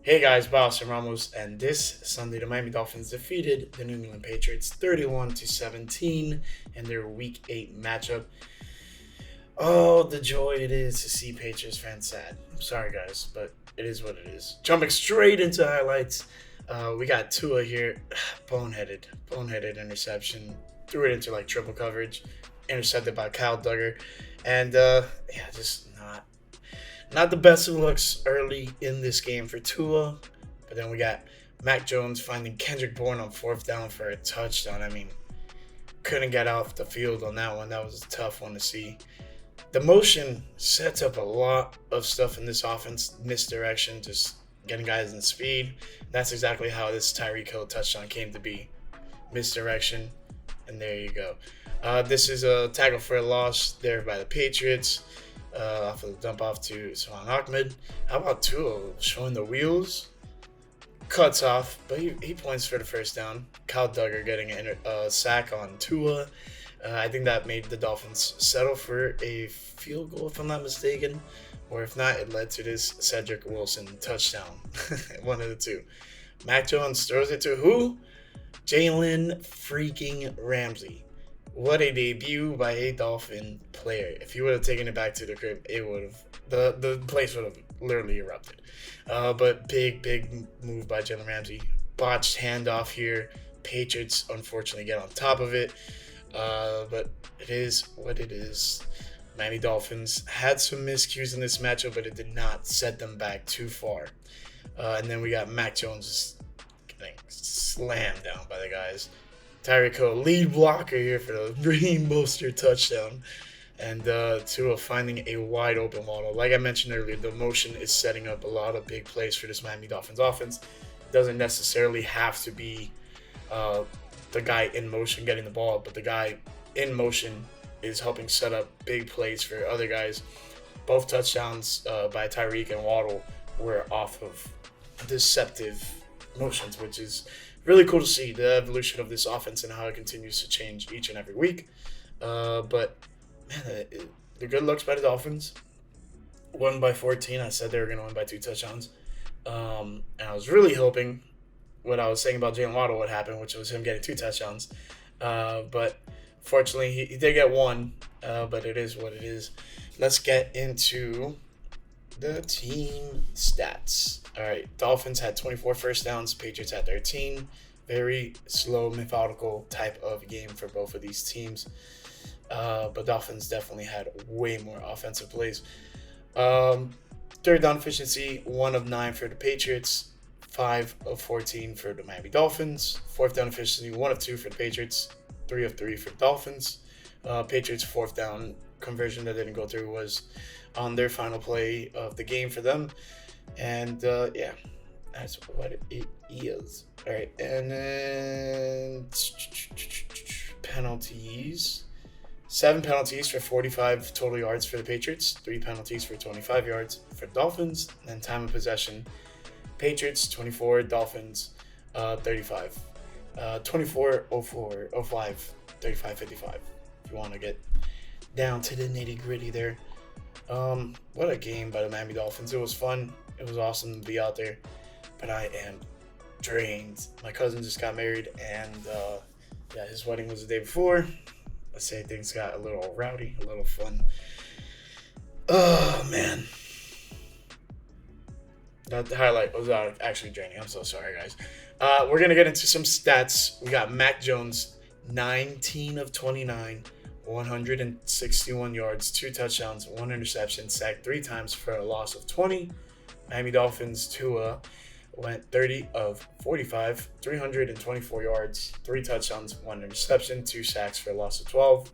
Hey guys, Boss and Ramos, and this Sunday the Miami Dolphins defeated the New England Patriots 31 to 17 in their Week 8 matchup. Oh, the joy it is to see Patriots fans sad. I'm sorry, guys, but it is what it is. Jumping straight into highlights, we got Tua here, boneheaded interception, threw it into like triple coverage, intercepted by Kyle Duggar, and yeah, just not the best of looks early in this game for Tua. But then we got Mac Jones finding Kendrick Bourne on fourth down for a touchdown. I mean, couldn't get off the field on that one. That was a tough one to see. The motion sets up a lot of stuff in this offense. Misdirection, just getting guys in speed. That's exactly how this Tyreek Hill touchdown came to be. Misdirection, and there you go. This is a tackle for a loss there by the Patriots. Off of the dump off to Salman Ahmed. How about Tua showing the wheels? Cuts off, but he points for the first down. Kyle Duggar getting a sack on Tua. I think that made the Dolphins settle for a field goal, if I'm not mistaken. Or if not, it led to this Cedric Wilson touchdown. One of the two. Mac Jones throws it to who? Jalen freaking Ramsey. What a debut by a Dolphin player. If he would have taken it back to the crib, it would have the place would have literally erupted. But big move by Jalen Ramsey. Botched handoff here. Patriots unfortunately get on top of it. But it is what it is. Miami Dolphins had some miscues in this matchup, but it did not set them back too far. And then we got Mac Jones getting slammed down by the guys. Tyreek Hill, lead blocker here for the Raheem Mostert touchdown. And Tua finding a wide open Waddle. Like I mentioned earlier, the motion is setting up a lot of big plays for this Miami Dolphins offense. It doesn't necessarily have to be the guy in motion getting the ball, but the guy in motion is helping set up big plays for other guys. Both touchdowns by Tyreek and Waddle were off of deceptive motions, which is really cool to see the evolution of this offense and how it continues to change each and every week. But man, the good looks by the Dolphins. Won by 14. I said they were going to win by 2 touchdowns. And I was really hoping what I was saying about Jalen Waddle would happen, which was him getting 2 touchdowns. But fortunately, he did get 1. But it is what it is. Let's get into the team stats. All right, Dolphins had 24 first downs, Patriots had 13. Very slow, methodical type of game for both of these teams. But Dolphins definitely had way more offensive plays. Third down efficiency, 1 of 9 for the Patriots, 5 of 14 for the Miami Dolphins. Fourth down efficiency, 1 of 2 for the Patriots, 3 of 3 for the Dolphins. Patriots' fourth down conversion that didn't go through was on their final play of the game for them. And yeah, that's what it is. All right, and then penalties. 7 penalties for 45 total yards for the Patriots. 3 penalties for 25 yards for the Dolphins. And time of possession, Patriots 24, Dolphins 35. 24, 04, 05, 35, 55. If you want to get down to the nitty gritty there. What a game by the Miami Dolphins. It was fun. It was awesome to be out there. But I am drained. My cousin just got married, and yeah, his wedding was the day before. Let's say things got a little rowdy, a little fun. Oh, man. That highlight was actually draining. I'm so sorry, guys. We're going to get into some stats. We got Mac Jones, 19 of 29. 161 yards, 2 touchdowns, 1 interception, sacked 3 times for a loss of 20. Miami Dolphins, Tua went 30 of 45, 324 yards, 3 touchdowns, 1 interception, 2 sacks for a loss of 12.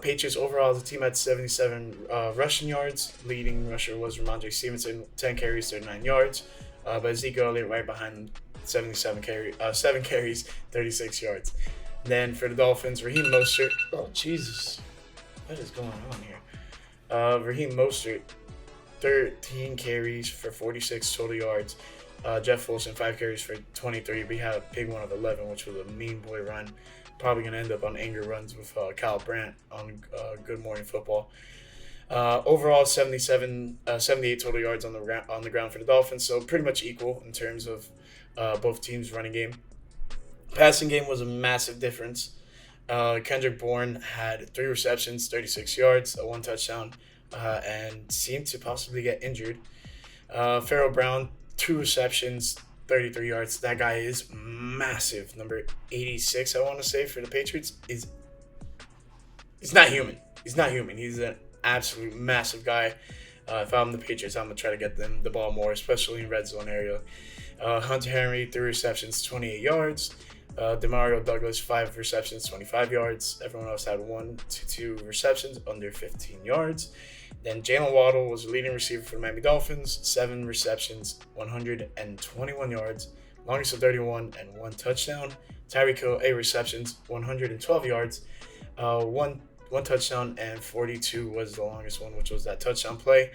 Patriots overall, the team had 77 rushing yards. Leading rusher was Ramondre Stevenson, 10 carries, 39 yards. But Zeke Elliott right behind 7 carries, 36 yards. Then for the Dolphins, Raheem Mostert. Oh, Jesus. What is going on here? Raheem Mostert, 13 carries for 46 total yards. Jeff Wilson, 5 carries for 23. We had a big one of 11, which was a mean boy run. Probably going to end up on anger runs with Kyle Brandt on Good Morning Football. Overall, 78 total yards on the ground for the Dolphins, so pretty much equal in terms of both teams' running game. Passing game was a massive difference. Kendrick Bourne had 3 receptions, 36 yards, one touchdown, and seemed to possibly get injured. Pharaoh Brown, 2 receptions, 33 yards. That guy is massive. Number 86, I want to say, for the Patriots. He's not human. He's not human. He's an absolute massive guy. If I'm the Patriots, I'm going to try to get them the ball more, especially in red zone area. Hunter Henry, 3 receptions, 28 yards. Demario Douglas, 5 receptions, 25 yards. Everyone else had 1 to 2 receptions under 15 yards. Then Jalen Waddle was the leading receiver for the Miami Dolphins, 7 receptions, 121 yards, longest of 31, and 1 touchdown. Tyreek Hill, 8 receptions, 112 yards, one touchdown, and 42 was the longest one, which was that touchdown play.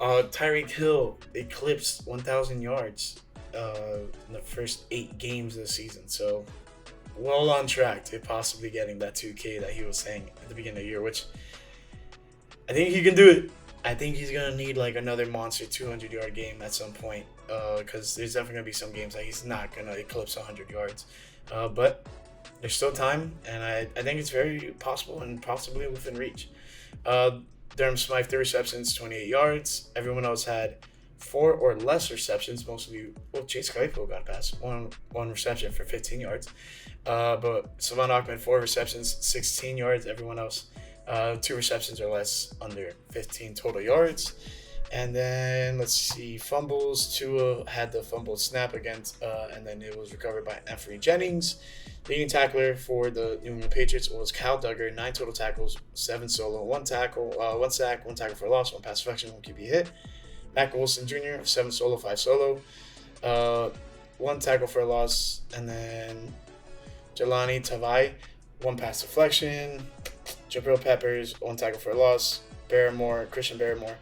Tyreek Hill eclipsed 1,000 yards in the first 8 games of the season. So, well on track to possibly getting that 2K that he was saying at the beginning of the year, which I think he can do it. I think he's going to need like another monster 200-yard game at some point because there's definitely going to be some games that he's not going to eclipse 100 yards. But there's still time, and I think it's very possible and possibly within reach. Durham Smythe, 3 receptions, 28 yards. Everyone else had 4 or less receptions. Mostly, Chase Claypool got a pass. One reception for 15 yards. But Savon Ahmed, 4 receptions, 16 yards. Everyone else, 2 receptions or less, under 15 total yards. And then, let's see, fumbles. Tua had the fumbled snap against, and then it was recovered by Anthony Jennings. Leading tackler for the New England Patriots was Kyle Duggar, 9 total tackles, 7 solo, 1 tackle, 1 sack, 1 tackle for a loss, 1 pass deflection, 1 QB hit. Mack Wilson Jr., 7 solo, 5 solo, 1 tackle for a loss, and then Jelani Tavai, 1 pass deflection. Jabril Peppers, 1 tackle for a loss. Christian Barrymore,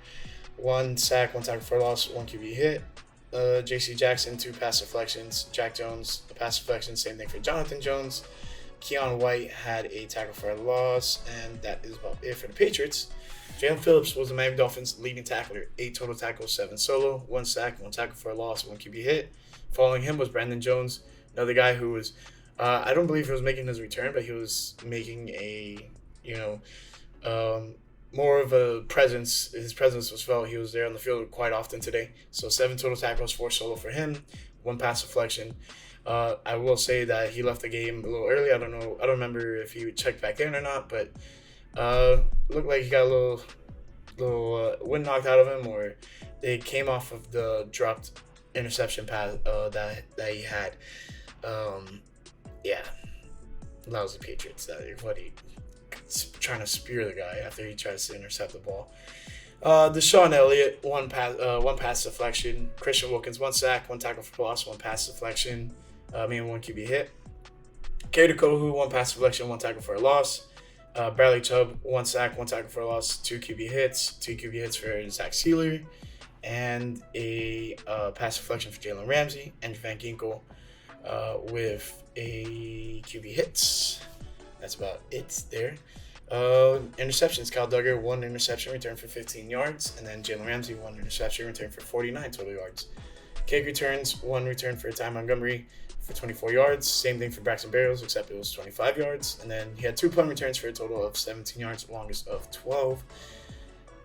1 sack, 1 tackle for a loss, 1 QB hit. J.C. Jackson, 2 pass deflections. Jack Jones, a pass deflection. Same thing for Jonathan Jones. Keon White had a tackle for a loss, and that is about it for the Patriots. Jalen Phillips was the Miami Dolphins' leading tackler. 8 total tackles, 7 solo, 1 sack, 1 tackle for a loss, 1 QB hit. Following him was Brandon Jones, another guy who was, I don't believe he was making his return, but he was making a, more of a presence. His presence was felt. He was there on the field quite often today. So 7 total tackles, 4 solo for him, 1 pass deflection. I will say that he left the game a little early. I don't remember if he checked back in or not, but looked like he got a little wind knocked out of him, or they came off of the dropped interception pass that he had. Lousy Patriots. Trying to spear the guy after he tries to intercept the ball. Deshaun Elliott, 1 pass deflection. Christian Wilkins, 1 sack, 1 tackle for loss, 1 pass deflection. 1 QB hit. Kader Kohu, 1 pass deflection, 1 tackle for a loss. Bradley Chubb, 1 sack, 1 tackle for a loss, 2 QB hits. 2 QB hits for Zach Sealer, and a pass deflection for Jalen Ramsey. And Van Ginkel with a QB hits. That's about it there. Interceptions, Kyle Duggar, 1 interception, return for 15 yards. And then Jalen Ramsey, 1 interception, return for 49 total yards. Kick returns, 1 return for Ty Montgomery for 24 yards. Same thing for Braxton Berrios, except it was 25 yards. And then he had 2 punt returns for a total of 17 yards, longest of 12.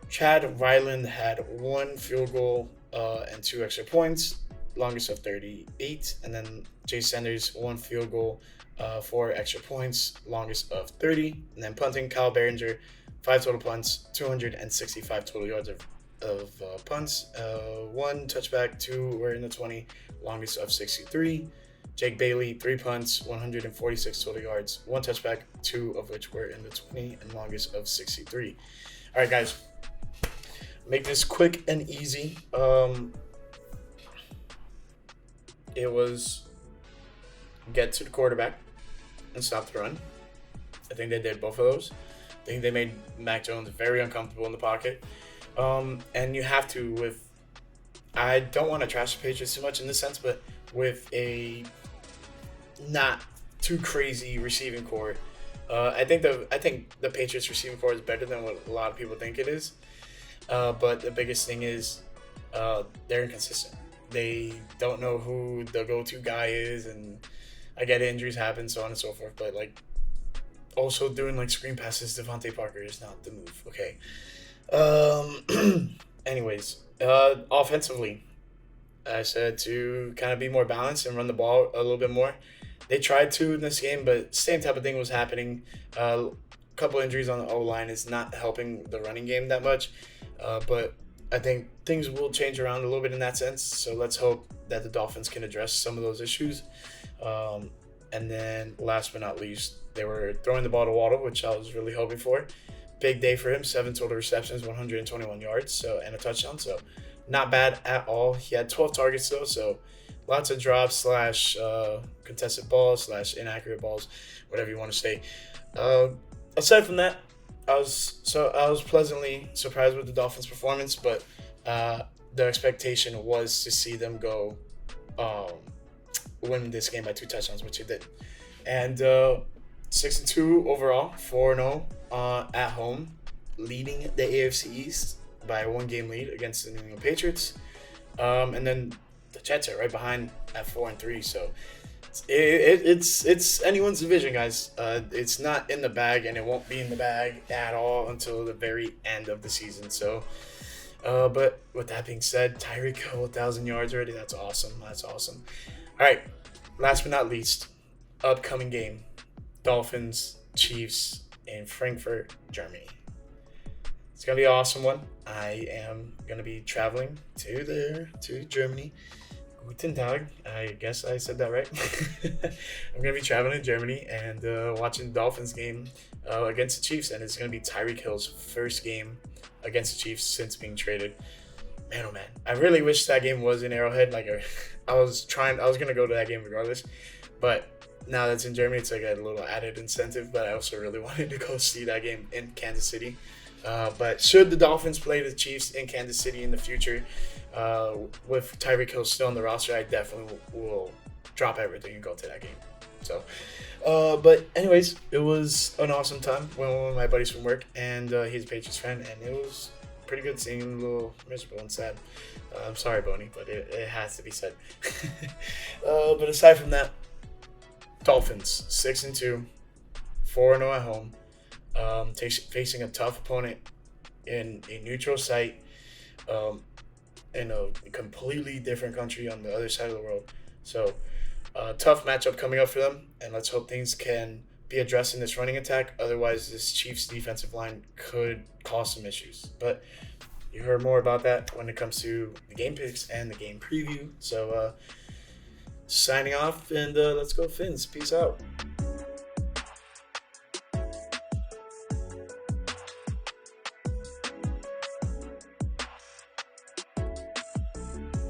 Chad Ryland had 1 field goal and 2 extra points, longest of 38. And then Jay Sanders, 1 field goal, 4 extra points, longest of 30. And then punting, Kyle Behringer, 5 total punts, 265 total yards of punts, 1 touchback, 2 were in the 20, longest of 63. Jake Bailey, 3 punts, 146 total yards, 1 touchback, 2 of which were in the 20, and longest of 63. All right, guys, make this quick and easy. It was get to the quarterback and stop the run. I think they did both of those. I think they made Mac Jones very uncomfortable in the pocket. And you have to, I don't want to trash the Patriots too much in this sense, but with a not too crazy receiving core, I think the Patriots receiving core is better than what a lot of people think it is. But the biggest thing is they're inconsistent. They don't know who the go-to guy is, and I get injuries happen, so on and so forth. But like, also doing like screen passes to Devontae Parker is not the move. Okay. Anyways, offensively, I said to kind of be more balanced and run the ball a little bit more. They tried to in this game, but same type of thing was happening. Couple injuries on the O line is not helping the running game that much, but I think things will change around a little bit in that sense. So let's hope that the Dolphins can address some of those issues. And then last but not least, they were throwing the ball to Waddle, which I was really hoping for. Big day for him, 7 total receptions, 121 yards, so and a touchdown. So not bad at all. He had 12 targets though, so lots of drops slash contested balls slash inaccurate balls, whatever you want to say. Aside from that, I was pleasantly surprised with the Dolphins' performance, but the expectation was to see them go win this game by 2 touchdowns, which they did. And 6-2 overall, 4-0 at home, leading the AFC East by a 1-game lead against the New England Patriots. And then the Jets are right behind at 4-3. So it's anyone's division, guys. It's not in the bag, and it won't be in the bag at all until the very end of the season. So, but with that being said, Tyreek 1,000 yards already. That's awesome. That's awesome. All right. Last but not least, upcoming game: Dolphins, Chiefs in Frankfurt, Germany. It's gonna be an awesome one. I am gonna be traveling to Germany. Guten Tag. I guess I said that right. I'm gonna be traveling to Germany and watching the Dolphins game against the Chiefs, and it's gonna be Tyreek Hill's first game against the Chiefs since being traded. Man, oh man, I really wish that game was in Arrowhead. Like, I was gonna go to that game regardless, but now that's in Germany, it's like a little added incentive. But I also really wanted to go see that game in Kansas City. But should the Dolphins play the Chiefs in Kansas City in the future, with Tyreek Hill still on the roster, I definitely will drop everything and go to that game. So, but anyways, it was an awesome time. Went with one of my buddies from work, and he's a Patriots fan, and it was pretty good seeing him a little miserable and sad. I'm sorry, Boney, but it has to be said. But aside from that, Dolphins 6-2, 4-0 at home. Facing a tough opponent in a neutral site, in a completely different country on the other side of the world. So, tough matchup coming up for them, and let's hope things can be addressed in this running attack. Otherwise, this Chiefs defensive line could cause some issues. But you heard more about that when it comes to the game picks and the game preview. So, signing off, and let's go Fins. Peace out.